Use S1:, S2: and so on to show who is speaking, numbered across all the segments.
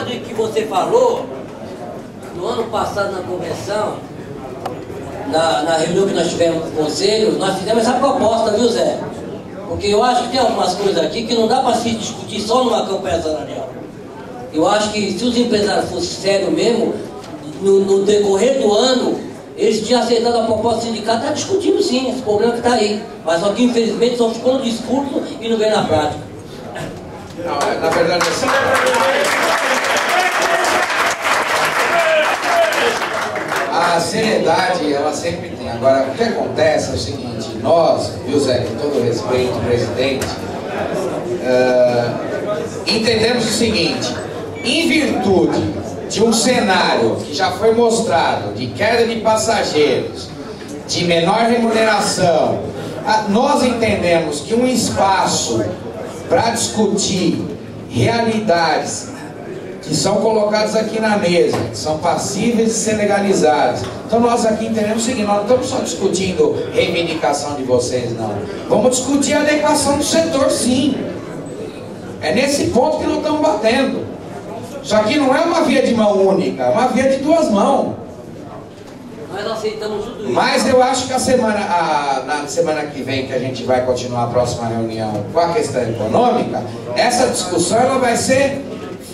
S1: cima do que você falou, no ano passado na convenção, na reunião que nós tivemos com o conselho, nós fizemos essa proposta, viu, Zé? Porque eu acho que tem algumas coisas aqui que não dá para se discutir só numa campanha salarial. Eu acho que se os empresários fossem sérios mesmo, no decorrer do ano, eles tinham aceitado a proposta do sindicato, está discutindo sim esse problema que está aí. Mas só que infelizmente só ficou no discurso e não vem na prática.
S2: Não, na verdade assim. A seriedade, ela sempre tem. Agora, o que acontece é o seguinte, nós, viu, Zé, com todo respeito, presidente, entendemos o seguinte: em virtude de um cenário que já foi mostrado, de queda de passageiros, de menor remuneração, nós entendemos que um espaço para discutir realidades que são colocadas aqui na mesa, que são passíveis de ser legalizadas. Então nós aqui entendemos o seguinte: nós não estamos só discutindo reivindicação de vocês, não. Vamos discutir a adequação do setor, sim. É nesse ponto que nós estamos batendo. Isso aqui não é uma via de mão única, é uma via de duas mãos.
S1: Nós aceitamos tudo isso.
S2: Mas eu acho que na semana que vem, que a gente vai continuar a próxima reunião com a questão econômica, essa discussão ela vai ser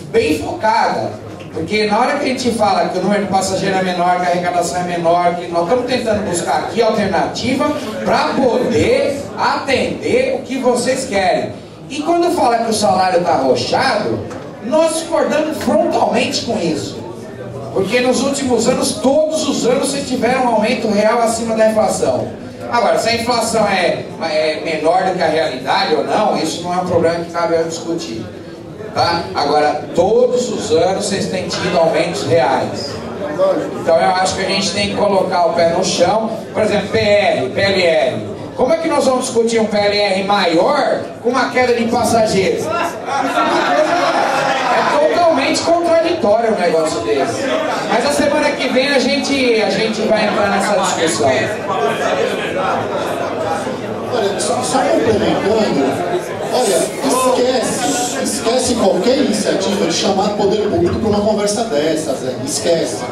S2: bem focada. Porque na hora que a gente fala que o número de passageiros é menor, que a arrecadação é menor, que nós estamos tentando buscar aqui alternativa para poder atender o que vocês querem. E quando fala que o salário está arrochado, nós discordamos frontalmente com isso. Porque nos últimos anos, todos os anos, vocês tiveram um aumento real acima da inflação. Agora, se a inflação é menor do que a realidade ou não, isso não é um problema que cabe a discutir. Tá? Agora, todos os anos vocês têm tido aumentos reais. Então eu acho que a gente tem que colocar o pé no chão. Por exemplo, PLR. Como é que nós vamos discutir um PLR maior com uma queda de passageiros? É totalmente contraditório um negócio desse. Mas a semana que vem a gente vai entrar nessa discussão.
S3: Olha, só complementando, olha, esquece qualquer iniciativa de chamar o poder público para uma conversa dessa, Zé. Esquece.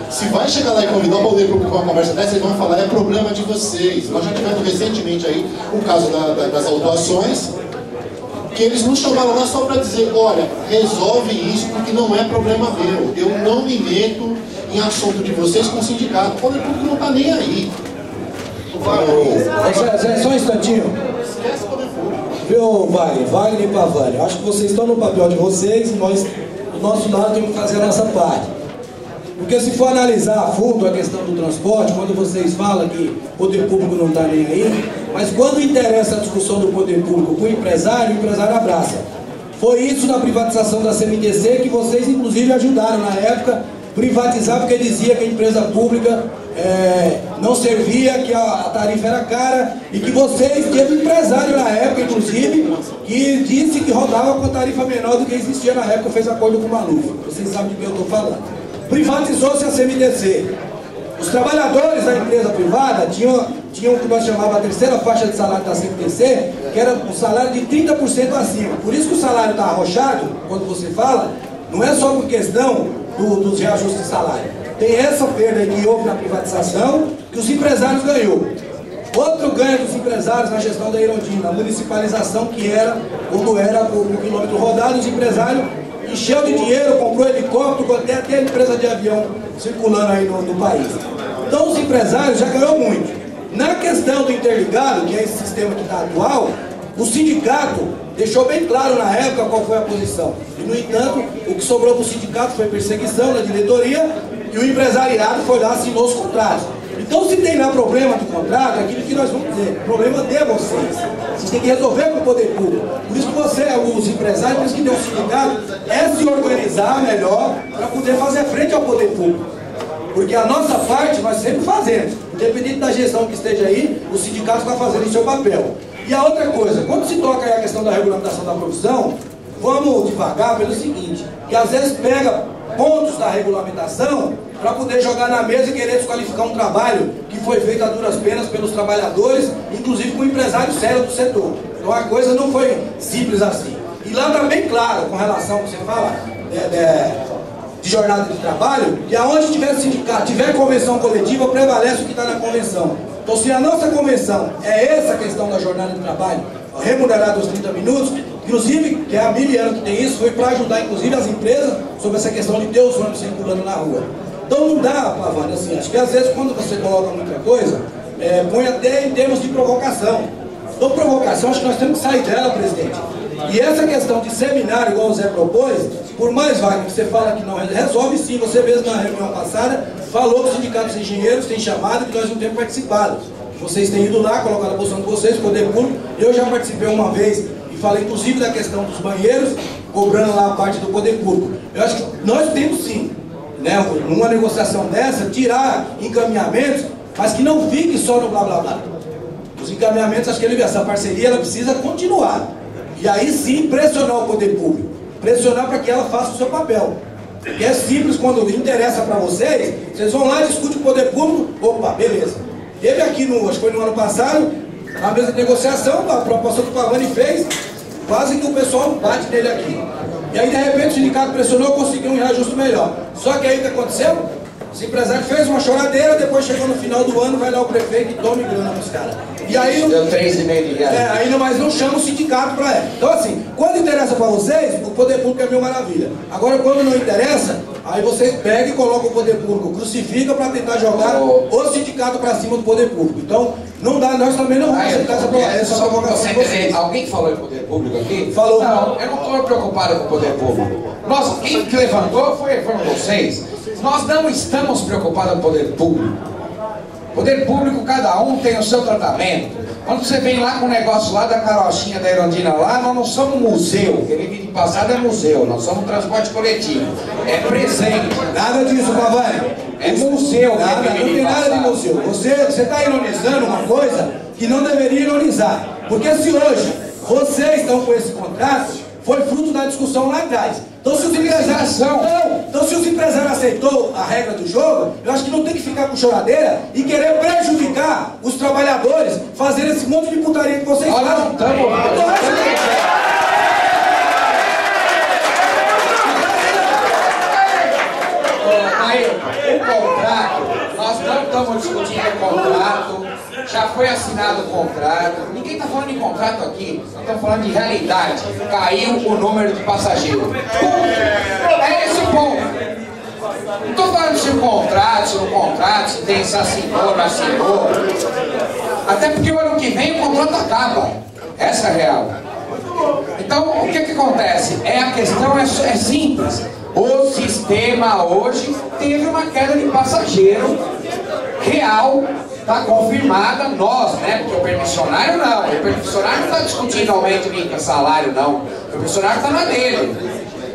S3: Se vai chegar lá e convidar o poder público para uma conversa dessa, eles vão falar: é problema de vocês. Nós já tivemos recentemente aí o caso das autuações, que eles nos chamaram lá só para dizer: olha, resolve isso porque não é problema meu. Eu não me meto em assunto de vocês com o sindicato. O poder público não está nem aí.
S4: Zé, só um instantinho.
S3: Esquece o poder público.
S4: Viu, Wagner e Pavani? Acho que vocês estão no papel de vocês e nós, do nosso lado, temos que fazer a nossa parte. Porque se for analisar a fundo a questão do transporte, quando vocês falam que o poder público não está nem aí, mas quando interessa a discussão do poder público com o empresário abraça. Foi isso na privatização da CMTC que vocês, inclusive, ajudaram na época privatizar, porque dizia que a empresa pública não servia, que a tarifa era cara, e que vocês, teve um empresário na época, inclusive, que disse que rodava com a tarifa menor do que existia na época, fez acordo com o Maluf. Vocês sabem de quem eu estou falando. Privatizou-se a CMTC. Os trabalhadores da empresa privada tinham o que nós chamávamos a terceira faixa de salário da CMTC, que era um salário de 30% acima. Por isso que o salário está arrochado, quando você fala, não é só por questão dos reajustes de salário. Tem essa perda que houve na privatização, que os empresários ganhou. Outro ganho dos empresários na gestão da Irondina, a municipalização que era, quando era por quilômetro rodado, os empresários encheu de dinheiro, comprou helicóptero, até a empresa de avião circulando aí no país. Então os empresários já ganhou muito. Na questão do interligado, que é esse sistema que está atual, o sindicato deixou bem claro na época qual foi a posição. E, no entanto, o que sobrou para o sindicato foi perseguição na diretoria e o empresariado foi lá e assinou os contratos. Então, se tem lá problema do contrato, é aquilo que nós vamos dizer, problema de vocês. Vocês têm que resolver com o poder público. Por isso que os empresários, por isso que tem um sindicato, é se organizar melhor para poder fazer frente ao poder público. Porque a nossa parte nós sempre fazemos. Independente da gestão que esteja aí, o sindicato está fazendo o seu papel. E a outra coisa, quando se toca aí a questão da regulamentação da profissão, vamos devagar pelo seguinte, que às vezes pega pontos da regulamentação para poder jogar na mesa e querer desqualificar um trabalho que foi feito a duras penas pelos trabalhadores, inclusive com empresários sérios do setor. Então a coisa não foi simples assim. E lá está bem claro, com relação ao que você fala, de jornada de trabalho, e aonde tiver sindicato, tiver convenção coletiva, prevalece o que está na convenção. Então, se a nossa convenção é essa questão da jornada de trabalho, remunerada dos 30 minutos, inclusive, que é a Miliana que tem isso, foi para ajudar, inclusive, as empresas sobre essa questão de ter os ônibus circulando na rua. Então, não dá, Pavani, assim, acho que às vezes, quando você coloca muita coisa, põe até em termos de provocação. Então, provocação, acho que nós temos que sair dela, presidente. E essa questão de seminário, igual o Zé propôs, por mais vaga que você fala que não resolve, sim, você mesmo na reunião passada falou que os sindicatos de engenheiros têm chamado e que nós não temos participado. Vocês têm ido lá, colocado a posição de vocês, poder público. Eu já participei uma vez e falei inclusive da questão dos banheiros, cobrando lá a parte do poder público. Eu acho que nós temos sim, né, numa negociação dessa, tirar encaminhamentos, mas que não fique só no blá blá blá. Os encaminhamentos, acho que essa parceria ela precisa continuar. E aí sim pressionar o poder público, pressionar para que ela faça o seu papel. Porque é simples, quando interessa para vocês, vocês vão lá, discutem com o poder público, opa, beleza. Teve aqui, acho que foi no ano passado, na mesa de negociação, a proposta que o Pavani fez, quase que o pessoal bate nele aqui. E aí de repente o sindicato pressionou, conseguiu um reajuste melhor. Só que aí o que aconteceu? Esse empresário fez uma choradeira, depois chegou no final do ano, vai lá o prefeito e toma grana pros caras. E aí
S2: deu 3,5 de reais.
S4: Ainda mais não chama o sindicato para ela. Então assim, quando interessa para vocês, o poder público é mil maravilha. Agora quando não interessa, aí vocês pegam e colocam o poder público, crucifica para tentar jogar o sindicato para cima do poder público. Então, não dá, nós também não vamos aceitar essa provocação de vocês.
S2: Alguém falou em poder público aqui?
S4: Falou.
S2: Não, eu não estou preocupado com o poder público. Quem que levantou foram vocês. Nós não estamos preocupados com o poder público. Poder público, cada um tem o seu tratamento. Quando você vem lá com o negócio lá da carochinha da Irondina lá, nós não somos museu. Aquele vídeo passado é museu, nós somos transporte coletivo. É presente.
S4: Nada disso, Pavani.
S2: É museu.
S4: Nada, não tem nada de museu. Você está ironizando uma coisa que não deveria ironizar. Porque se hoje vocês estão com esse contrato, foi fruto da discussão lá atrás. Então se os empresários aceitou a regra do jogo, eu acho que não tem que ficar com choradeira e querer prejudicar os trabalhadores, fazendo esse monte de putaria que vocês fazem.
S2: O contrato, nós não estamos discutindo o contrato, já foi assinado o contrato, ninguém está falando de contrato aqui, nós estamos falando de realidade, caiu o número de passageiros. É esse o ponto. Não estou falando se o contrato, se tem se assinou, não assinou. Até porque o ano que vem o contrato acaba. Essa é a real. Então, o que acontece? A questão é simples. O sistema hoje teve uma queda de passageiro real, está confirmada, nós, né? Porque o permissionário não. O permissionário não está discutindo aumento de salário, não. O permissionário está na dele.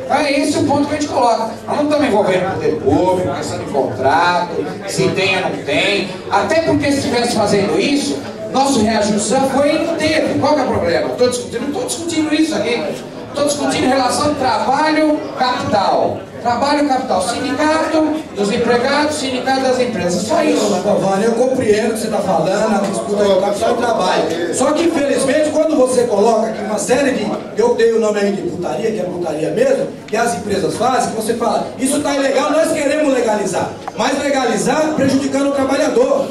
S2: Então é esse o ponto que a gente coloca. Nós não estamos envolvendo o poder público, questão de contrato, se tem ou não tem. Até porque se estivesse fazendo isso, nosso reajuste já foi e não teve. Qual que é o problema? Não estou discutindo isso aqui. Estou discutindo relação trabalho-capital. Trabalho-capital. Sindicato dos empregados, sindicato das empresas. Só isso.
S4: Pavani, eu compreendo o que você está falando, a disputa do capital e trabalho. Só que, infelizmente, quando você coloca aqui uma série de... Eu dei o nome aí de putaria, que é putaria mesmo, que as empresas fazem, que você fala, isso está ilegal, nós queremos legalizar. Mas legalizar prejudicando o trabalhador.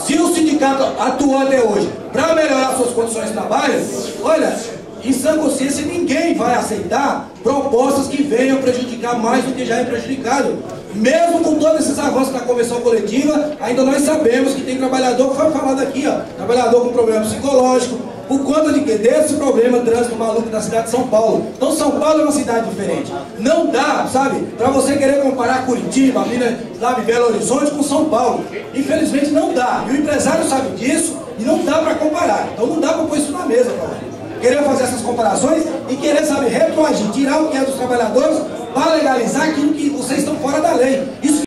S4: Se o sindicato atuou até hoje para melhorar suas condições de trabalho, olha... Em sã consciência, ninguém vai aceitar propostas que venham prejudicar mais do que já é prejudicado. Mesmo com todos esses avanços na convenção coletiva, ainda nós sabemos que tem trabalhador, foi falado aqui, ó, trabalhador com problema psicológico, por conta de que desse problema trânsito maluco da cidade de São Paulo. Então São Paulo é uma cidade diferente. Não dá, sabe, para você querer comparar Curitiba, Minas, sabe, Belo Horizonte com São Paulo. Infelizmente não dá. E o empresário sabe disso e não dá para comparar. Então não dá para pôr isso na mesa, Paulo. Querer fazer essas comparações e querer, sabe, retroagir, tirar o que é dos trabalhadores para legalizar aquilo que vocês estão fora da lei. Isso